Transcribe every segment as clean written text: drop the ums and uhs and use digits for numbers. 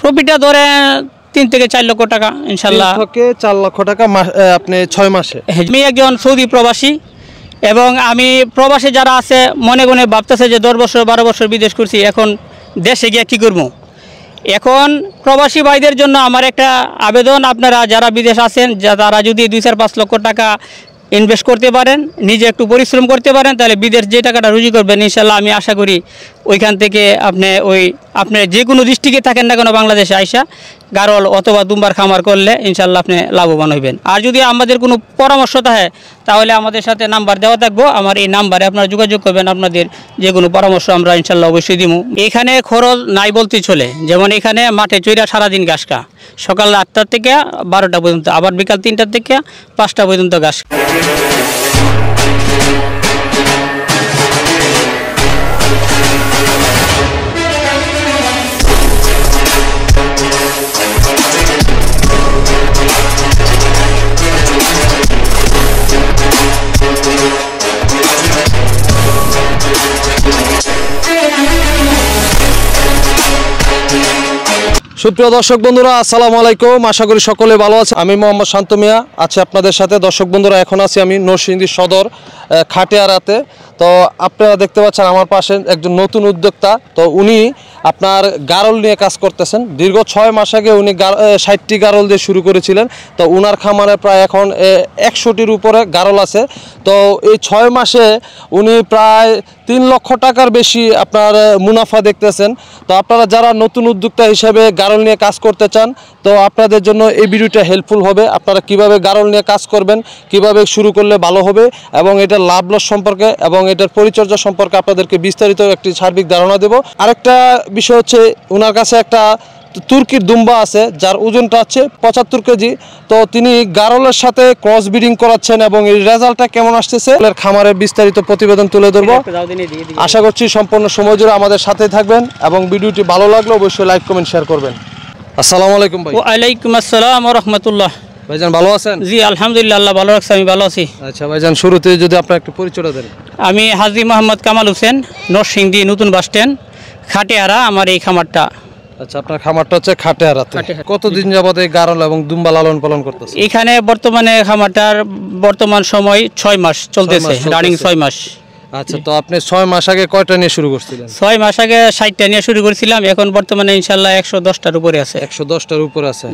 প্রফিটটা ধরে 3 থেকে 4 লক্ষ টাকা ইনশাল্লাহ। 3 থেকে 4 লক্ষ টাকা আপনি 6 মাসে। আমি একজন সৌদি প্রবাসী এবং আমি প্রবাসী যারা আছে মনে মনে ভাবতেছে যে 10 বছর 12 বছর বিদেশ করছি, এখন দেশে গিয়ে কী করবো। এখন প্রবাসী ভাইদের জন্য আমার একটা আবেদন, আপনারা যারা বিদেশ আছেন তারা যদি 2-4-5 লক্ষ টাকা ইনভেস্ট করতে পারেন, নিজে একটু পরিশ্রম করতে পারেন, তাহলে বিদেশ যে টাকাটা রুজি করবেন ইনশাল্লাহ আমি আশা করি ওইখান থেকে আপনি যে কোনো ডিস্ট্রিক্টে থাকেন না কেন বাংলাদেশে আইসা গারল অথবা দুম্বার খামার করলে ইনশাল্লাহ আপনি লাভবান হইবেন। আর যদি আমাদের কোনো পরামর্শ থাকে তাহলে আমাদের সাথে নাম্বার দেওয়া থাকবো, আমার এই নাম্বারে আপনারা যোগাযোগ করবেন, আপনাদের যে কোনো পরামর্শ আমরা ইনশাল্লাহ অবশ্যই দিব। এখানে খরচ নাই বলতেই চলে, যেমন এখানে মাঠে চইরা সারাদিন ঘাস খা, সকাল 8টা থেকে 12টা পর্যন্ত, আবার বিকাল 3টা থেকে 5টা পর্যন্ত ঘাস। সুপ্রিয় দর্শক বন্ধুরা, আসসালামু আলাইকুম। আশা করি সকলে ভালো আছে। আমি মোহাম্মদ শান্ত মিয়া আছি আপনাদের সাথে। দর্শক বন্ধুরা, এখন আছি আমি নরসিংদী সদর খাটিয়ারাতে। তো আপনারা দেখতে পাচ্ছেন আমার পাশে একজন নতুন উদ্যোক্তা। তো উনি আপনার গারল নিয়ে কাজ করতেছেন। দীর্ঘ 6 মাস আগে উনি 60টি গারল দিয়ে শুরু করেছিলেন। তো উনার খামারে প্রায় এখন 100টির উপরে গারল আছে। তো এই 6 মাসে উনি প্রায় 3 লক্ষ টাকার বেশি আপনার মুনাফা দেখতেছেন। তো আপনারা যারা নতুন উদ্যোক্তা হিসেবে গারল নিয়ে কাজ করতে চান, তো আপনাদের জন্য এই ভিডিওটা হেল্পফুল হবে। আপনারা কিভাবে গারল নিয়ে কাজ করবেন, কিভাবে শুরু করলে ভালো হবে এবং এটার লাভ লস সম্পর্কে এবং এটার পরিচর্যা সম্পর্কে আপনাদেরকে বিস্তারিত একটি সার্বিক ধারণা দেব। আরেকটা বিষয় হচ্ছে, ওনার কাছে একটা তুর্কির দুম্বা আছে যার ওজনটা হচ্ছে 75 কেজি। তো তিনি গারলের সাথে ক্রস ব্রিডিং করাচ্ছেন এবং এই রেজাল্টটা কেমন আসতেছে খামারের বিস্তারিত প্রতিবেদন তুলে ধরবো। আশা করছি সম্পূর্ণ সময় জুড়ে আমাদের সাথে থাকবেন এবং ভিডিওটি ভালো লাগলে অবশ্যই লাইক কমেন্ট শেয়ার করবেন। আসসালামু আলাইকুম ভাই। ওয়ালাইকুম আসসালাম ওয়া রাহমাতুল্লাহ। ভাইজান ভালো আছেন? জি আলহামদুলিল্লাহ, আল্লাহ ভালো রাখছে, আমি ভালো আছি। আচ্ছা ভাইজান, শুরুতে যদি আপনার একটু পরিচয়টা দেন। আমি হাজী মোহাম্মদ কামাল হোসেন, নরসিংদী নতুন বাস স্ট্যান্ড, খাটিয়ারা আমার এই খামারটা। আচ্ছা, আপনার খামারটা হচ্ছে খাটিয়ারাতে। কতদিন যাবত এই গারল এবং দুম্বা লালন পালন করতেছেন? এখানে বর্তমানে খামারটার বর্তমান সময় 6 মাস চলতেছে, রানিং 6 মাস। আচ্ছা, তো আপনি 6 মাস আগে কয়টা নিয়ে শুরু করছিলেন? 6 মাস আগে 60টা নিয়ে শুরু করেছিলাম, এখন বর্তমানে ইনশাআল্লাহ 110টার উপরে আছে। 110টার উপরে আছে,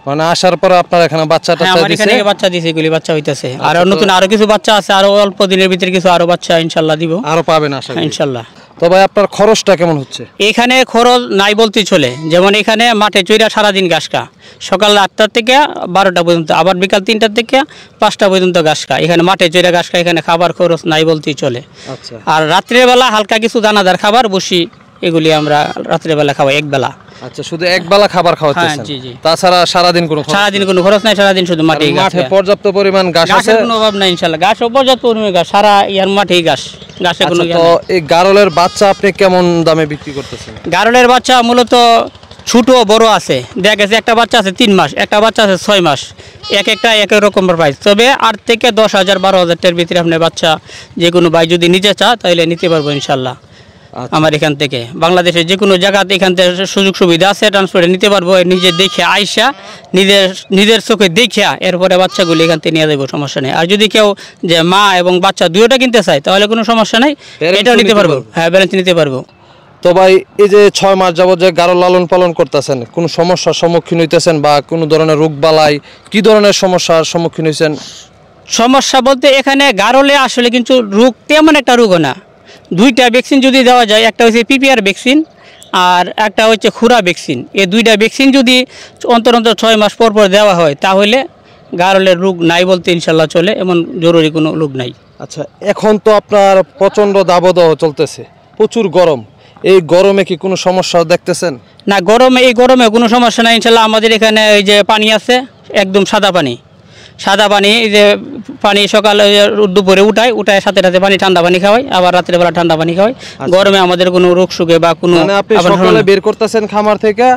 মানে আসার পর আপনার এখানে বাচ্চাটা আমার এখানে বাচ্চা দিছে, এগুলি বাচ্চা হইতাছে। আর নতুন আরো কিছু বাচ্চা আছে, আরো অল্প দিনের ভিতরে কিছু আরো বাচ্চা ইনশাআল্লাহ দিব, আরো পাবেন আশা করি ইনশাআল্লাহ। তো ভাই, আপনার খরচটা কেমন হচ্ছে? এখানে খরচ নাই বলতেই চলে, যেমন এখানে মাঠে চইরা সারাদিন ঘাস খা, সকাল 8টা থেকে 12টা পর্যন্ত, আবার বিকাল 3টা থেকে 5টা পর্যন্ত ঘাস খা। এখানে মাঠে চইরা ঘাস খা, এখানে খাবার খরচ নাই বলতেই চলে। আচ্ছা, আর রাত্রের বেলা হালকা কিছু দানাদার খাবার বসি, এগুলি আমরা রাত্রের বেলা খাওয়াই এক বেলা। আচ্ছা, শুধু এক বেলা খাবার খাওয়াচ্ছেন? জি জি। তাছাড়া সারাদিন কোনো খরচ নাই, সারাদিন শুধু মাঠে ঘাস। মাঠে পর্যাপ্ত পরিমাণ ঘাস আছে, কোনো অভাব নাই ইনশাআল্লাহ। ঘাস পর্যাপ্ত পরিমাণ ঘাস, সারা ইয়ার মাঠেই ঘাস, ঘাসে কোনো। তো এই গারলের বাচ্চা আপনি কেমন দামে বিক্রি করতেছেন? গারলের বাচ্চা মূলত ছোট বড় আছে, দেখা গেছে একটা বাচ্চা আছে 3 মাস, একটা বাচ্চা আছে 6 মাস, একটা এক রকম প্রাইস। তবে 8 থেকে 10,000 12,000 ভিতরে আপনার বাচ্চা যে কোনো ভাই যদি নিতে চা তাহলে নিতে পারবো ইনশাল্লাহ। আমার এখান থেকে বাংলাদেশের যে কোনো জায়গাতে এখান থেকে সুযোগ সুবিধা আছে, ট্রান্সপোর্টে নিতে পারবো। নিজে দেখে আইসা নিজের চোখে দেখিয়া এরপরে বাচ্চাগুলি এখান থেকে নিয়ে যাবো, সমস্যা নেই। আর যদি কেউ যে মা এবং বাচ্চা দুইটা কিনতে চায় তাহলে কোনো সমস্যা নেই, এটাও নিতে পারবো। হ্যাঁ, ব্যালেন্স নিতে পারবো। তো ভাই, এই যে 6 মাস যাবত যে গারল লালন পালন করতেছেন, কোনো সমস্যার সম্মুখীন হইতেছেন বা কোনো ধরনের রোগ বালাই, কি ধরনের সমস্যার সম্মুখীন হয়েছেন? সমস্যা বলতে এখানে গারলে আসলে কিন্তু রোগ তেমন একটা রোগও না। 2টা ভ্যাকসিন যদি দেওয়া যায়, একটা হচ্ছে পিপিআর ভ্যাকসিন আর একটা হচ্ছে খুরা ভ্যাকসিন। এই 2টা ভ্যাকসিন যদি অন্তর 6 মাস পর পর দেওয়া হয় তাহলে গারলের রোগ নাই বলতে ইনশাল্লাহ চলে, এমন জরুরি কোনো রোগ নাই। আচ্ছা, এখন তো আপনার প্রচণ্ড দাবদাহ চলতেছে, প্রচুর গরম। এই গরমে কি কোনো সমস্যা দেখতেছেন? না, এই গরমে কোনো সমস্যা নাই ইনশাল্লাহ। আমাদের এখানে এই যে পানি আছে, একদম সাদা পানি, এই যে পানি সকালে দুপুরে উঠায় সাথে সাথে পানি, ঠান্ডা পানি খাওয়াই, আবার রাত্রে বেলা ঠান্ডা পানি খাওয়াই। গরমে আমাদের কোনো রোগ সুখে বা কোনো, আপনি সকালে বের করতেছেন খামার থেকে,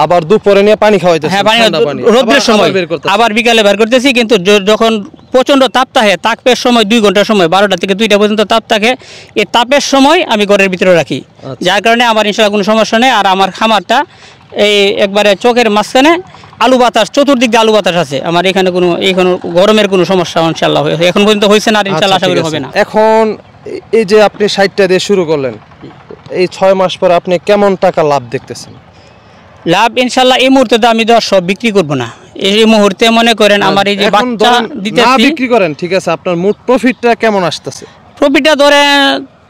আবার দুপুরে নিয়ে পানি খাওয়াইতেছেন? হ্যাঁ, পানি রোদের সময়, আবার বিকালে বের করতেছি। কিন্তু যখন প্রচন্ড তাপ থাকে, তাপের সময় 2 ঘন্টার সময় 12টা থেকে 2টা পর্যন্ত তাপ থাকে, এই তাপের সময় আমি ঘরের ভিতরে রাখি, যার কারণে আমার ইনশাআল্লাহ কোনো সমস্যা নেই। আর আমার খামারটা এই একবারে চোখের মাঝখানে আলু বাতাস, চতুর্দিক দিয়ে আলু বাতাস আছে আমার এখানে। কোনো গরমের কোনো সমস্যা ইনশাল্লাহ এখন পর্যন্ত হয়েছে না, আর ইনশাল্লাহ আশা করি হবে না। এখন এই যে আপনি 60টা দিয়ে শুরু করলেন, এই 6 মাস পর আপনি কেমন টাকা লাভ দেখতেছেন? লাভ ইনশাল্লাহ এই মুহূর্তে তো আমি সব বিক্রি করব না। এই মুহূর্তে মনে করেন আমার এই যে বাচ্চা দিতে না বিক্রি করেন, ঠিক আছে, আপনার মোট প্রফিটটা কেমন আসতেছে? প্রফিটটা ধরে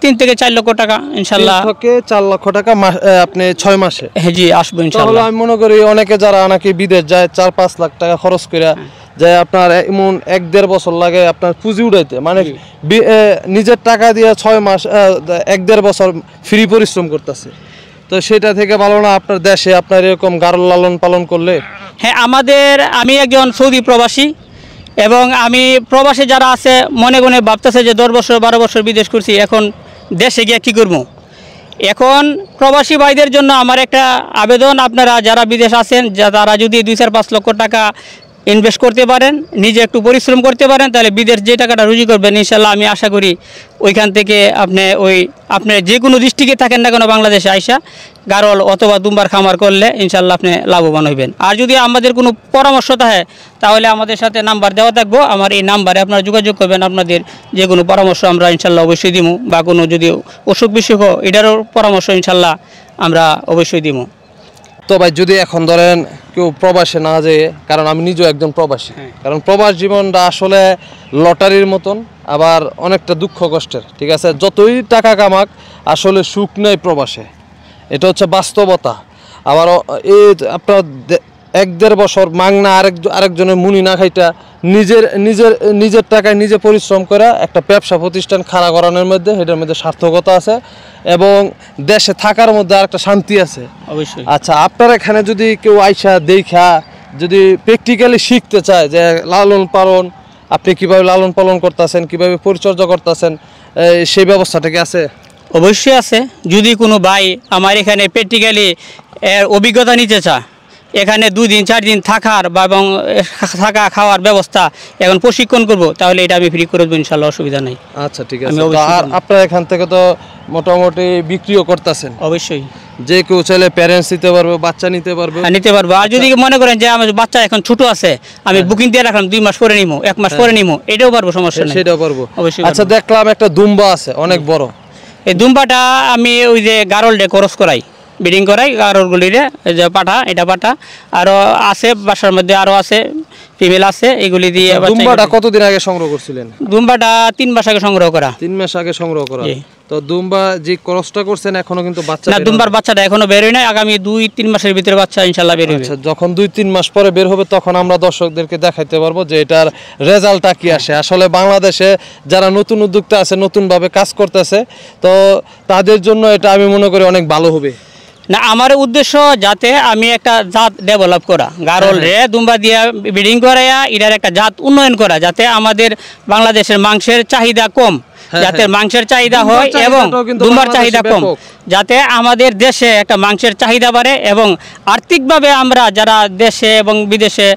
3 থেকে 4 লক্ষ টাকা ইনশাল্লাহ। 3 থেকে 4 লক্ষ টাকা আপনি 6 মাসে? হ্যাঁ জি, আসবো ইনশাল্লাহ। তাহলে আমি মনে করি অনেকে যারা নাকি বিদেশ যায় 4-5 লাখ টাকা খরচ করে যায়, আপনার এমন 1-1.5 বছর লাগে আপনার পুঁজি উঠাইতে, মানে নিজের টাকা দিয়ে 6 মাস 1-1.5 বছর ফ্রি পরিশ্রম করতেছে। তো সেটা থেকে ভালো না আপনার দেশে আপনার এরকম গারল লালন পালন করলে? হ্যাঁ, আমি একজন সৌদি প্রবাসী, এবং আমি প্রবাসী যারা আছে মনে মনে ভাবতেছে যে 10 বছর 12 বছর বিদেশ করছি, এখন দেশে গিয়ে কী করবো। এখন প্রবাসী ভাইদের জন্য আমার একটা আবেদন, আপনারা যারা বিদেশ আছেন তারা যদি 2-4-5 লক্ষ টাকা ইনভেস্ট করতে পারেন, নিজে একটু পরিশ্রম করতে পারেন, তাহলে বিদেশ যে টাকাটা রুজি করবেন ইনশাল্লাহ আমি আশা করি ওইখান থেকে আপনি যে কোনো ডিস্ট্রিক্টে থাকেন না কেন বাংলাদেশে আইসা গারল অথবা দুম্বার খামার করলে ইনশাল্লাহ আপনি লাভবান হইবেন। আর যদি আমাদের কোনো পরামর্শ থাকে তাহলে আমাদের সাথে নাম্বার দেওয়া থাকবো, আমার এই নাম্বারে আপনারা যোগাযোগ করবেন। আপনাদের যে কোনো পরামর্শ আমরা ইনশাল্লাহ অবশ্যই দিব, বা কোনো যদি অসুখ বিসুখ এটারও পরামর্শ ইনশাল্লাহ আমরা অবশ্যই দিব। তো ভাই যদি এখন ধরেন কেউ প্রবাসে না যেয়ে, কারণ আমি নিজেও একজন প্রবাসী, কারণ প্রবাস জীবনটা আসলে লটারির মতন, আবার অনেকটা দুঃখ কষ্টের, ঠিক আছে, যতই টাকা কামাক আসলে সুখ নেই প্রবাসে, এটা হচ্ছে বাস্তবতা। আবার এই আপনার 1-1.5 বছর মাংনা আরেকজনের মুনি না খাইটা নিজের টাকায় নিজে পরিশ্রম করে একটা ব্যবসা প্রতিষ্ঠান খাড়া করানোর মধ্যে, এটার মধ্যে সার্থকতা আছে এবং দেশে থাকার মধ্যে আরেকটা শান্তি আছে অবশ্যই। আচ্ছা, আপনার এখানে যদি কেউ আইসা দেখা যদি প্র্যাকটিক্যালি শিখতে চায় যে লালন পালন আপনি কিভাবে লালন পালন করতেছেন, কিভাবে পরিচর্যা করতেছেন, সেই ব্যবস্থাটা কি আছে? অবশ্যই আছে। যদি কোনো ভাই আমার এখানে প্র্যাকটিক্যালি এর অভিজ্ঞতা নিতে চায়, এখানে 2 দিন 4 দিন থাকার এবং থাকা খাওয়ার ব্যবস্থা এখন প্রশিক্ষণ করব, তাহলে এটা আমি ফ্রি করে দেবো ইনশাল্লাহ, অসুবিধা নাই। আচ্ছা, ঠিক আছে। আর আপনার এখান থেকে তো মোটামুটি বিক্রিও করতেছেন? অবশ্যই, যে কেউ চাইলে প্যারেন্টস নিতে পারবে, বাচ্চা নিতে পারবে? নিতে পারবো। আর যদি মনে করেন যে আমার বাচ্চা এখন ছোট আছে, আমি বুকিং দিয়ে রাখলাম 2 মাস পরে নিবো, 1 মাস পরে নিবো, এটাও পারবো, সমস্যা নেই। সেটাও পারবো অবশ্যই। আচ্ছা, দেখলাম একটা দুম্বা আছে অনেক বড়, এই দুম্বাটা আমি ওই যে গারল ডে ক্রস করাই, ব্রিডিং করাই গারলগুলিরে, যে পাঠা, এটা পাঠা আরও আছে বাসার মধ্যে, আরও আছে ফিমেল আছে, এগুলি দিয়ে। দুম্বাটা কতদিন আগে সংগ্রহ করছিলেন? দুম্বাটা 3 মাস আগে সংগ্রহ করা। 3 মাস আগে সংগ্রহ করা। তো দুম্বা যে ক্রসটা করছেন এখনো কিন্তু বাচ্চা না, দুম্বার বাচ্চাটা এখনো বের হয় নাই, আগামী 2-3 মাসের ভিতরে বাচ্চা ইনশাআল্লাহ বের হবে। আচ্ছা, যখন 2-3 মাস পরে বের হবে তখন আমরা দর্শকদেরকে দেখাইতে পারবো যে এটার রেজাল্টটা কি আসে। আসলে বাংলাদেশে যারা নতুন উদ্যোক্তা আছে, নতুনভাবে কাজ করতেছে, তো তাদের জন্য এটা আমি মনে করি অনেক ভালো হবে। না, আমার উদ্দেশ্য যাতে আমি একটা জাত ডেভেলপ করা, গারল রে দুম্বা দিয়া ব্রিডিং করাইয়া এটার একটা জাত উন্নয়ন করা, যাতে আমাদের বাংলাদেশের মাংসের চাহিদা কম, যাতে মাংসের চাহিদা হয় এবং দুম্বার চাহিদা কম, যাতে আমাদের দেশে একটা মাংসের চাহিদা বাড়ে এবং আর্থিকভাবে আমরা যারা দেশে এবং বিদেশে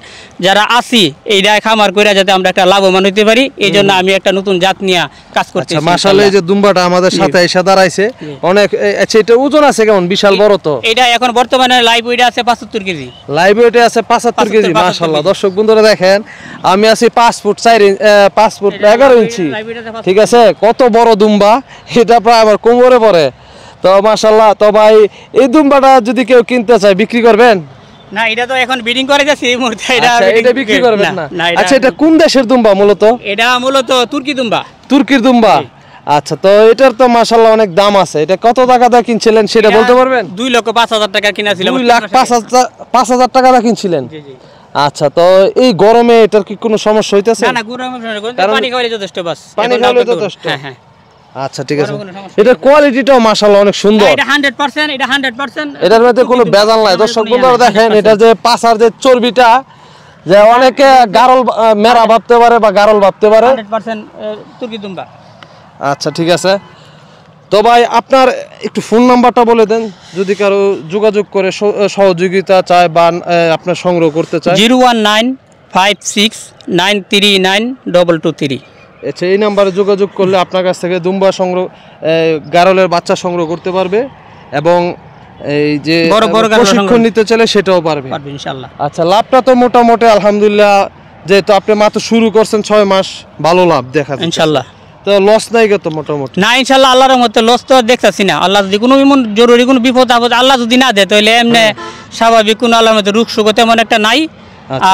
যারা আছি এইটা খামার করে যাতে আমরা একটা লাভবান হতে পারি, এই জন্য আমি একটা নতুন জাত নিয়ে কাজ করতেছি। মাশাআল্লাহ, এই যে দুম্বাটা আমাদের সাথে এসে দাঁড়াইছে অনেক। আচ্ছা, এটা ওজন আছে কেমন? বিশাল বড় তো এটা। এখন বর্তমানে লাইভ ওয়েট আছে 75 কেজি। লাইভ ওয়েট আছে 75 কেজি। মাশাআল্লাহ, দর্শক বন্ধুরা দেখেন, আমি আছি 5 ফুট 11 ইঞ্চি, ঠিক আছে, কত বড় দুম্বা, এটা প্রায় আমার কোমরে পড়ে। তো মাশাআল্লাহ। তো ভাই, এই দুম্বাটা যদি কেউ কিনতে চায় বিক্রি করবেন? না, এটা তো এখন ব্রিডিং করে যাচ্ছে এই মুহূর্তে, এটা বিক্রি করবেন না? আচ্ছা, এটা কোন দেশের দুম্বা মূলত? এটা মূলত তুর্কি দুম্বা। তুর্কির দুম্বা। আচ্ছা, তো এটার তো মাশাআল্লাহ অনেক দাম আছে। এটা কত টাকা দিয়ে কিনছিলেন সেটা বলতে পারবেন? 2,05,000 টাকা কিনেছিলাম। 2,05,000 টাকা দিয়ে কিনছিলেন? জি জি। আচ্ছা, তো এই গরমে এটার কি কোনো সমস্যা হইতাছে? না না, পানি খাওয়ালে যথেষ্ট, বাস পানি খাওয়ালে যথেষ্ট। হ্যাঁ হ্যাঁ। আচ্ছা, ঠিক আছে। এটার কোয়ালিটিটাও মাশাআল্লাহ অনেক সুন্দর। এটা 100%, এটা 100%। এটার মধ্যে কোনো ভেজাল নাই। দর্শক বন্ধুরা দেখেন, এটা যে পাছার যে চর্বিটা, যে অনেকে গারল মেরা ভাবতে পারে বা গারল ভাবতে পারে, 100% তুর্কি দুম্বা। আচ্ছা, ঠিক আছে। তো ভাই, আপনার একটু ফোন নাম্বারটা বলে দেন, যদি কারো যোগাযোগ করে সহযোগিতা চায় বা আপনার সংগ্রহ করতে চায়। 01956939223। আচ্ছা, এই নাম্বারে যোগাযোগ করলে আপনার কাছ থেকে দুম্বা সংগ্রহ, গারলের বাচ্চা সংগ্রহ করতে পারবে এবং এই যে বড় বড় গাড়ি প্রশিক্ষণ নিতে চাইলে সেটাও পারবে। পারবে ইনশাআল্লাহ। আচ্ছা, লাভটা তো মোটামুটি আলহামদুলিল্লাহ, যেহেতু আপনি মাত্র শুরু করছেন 6 মাস, ভালো লাভ দেখা যাচ্ছে ইনশাআল্লাহ। তো লস নাই তো মোটামুটি? না ইনশাআল্লাহ, আল্লাহর রহমতে লস তো দেখতাছি না। আল্লাহ যদি কোনো এমন জরুরি কোনো বিপদ আপদ আল্লাহ যদি না দেয় তাহলে এমনি স্বাভাবিক কোনো আল্লাহর মধ্যে রোগ শোক তেমন একটা নাই।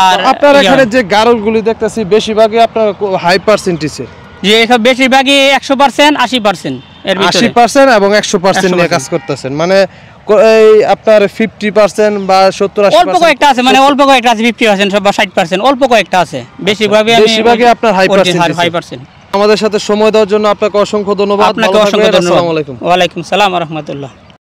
আর আপনার এখানে যে গারলগুলি দেখতেছি বেশিরভাগই আপনার হাই পার্সেন্টেজে, যে এসব বেশিরভাগই 100%, 80% এর ভিতরে 80% এবং 100% নিয়ে কাজ করতেছেন, মানে এই আপনার 50% বা 70-80% অল্প কয়েকটা আছে, মানে অল্প কয়েকটা আছে 50% বা 60%, অল্প কয়েকটা আছে। বেশিরভাগই আপনার হাই হাই পার্সেন্ট। আমাদের সাথে সময় দেওয়ার জন্য আপনাকে অসংখ্য ধন্যবাদ। আপনাকে অসংখ্য ধন্যবাদ। আসসালামু আলাইকুম। ওয়া আলাইকুম সালাম ওয়া রাহমাতুল্লাহ।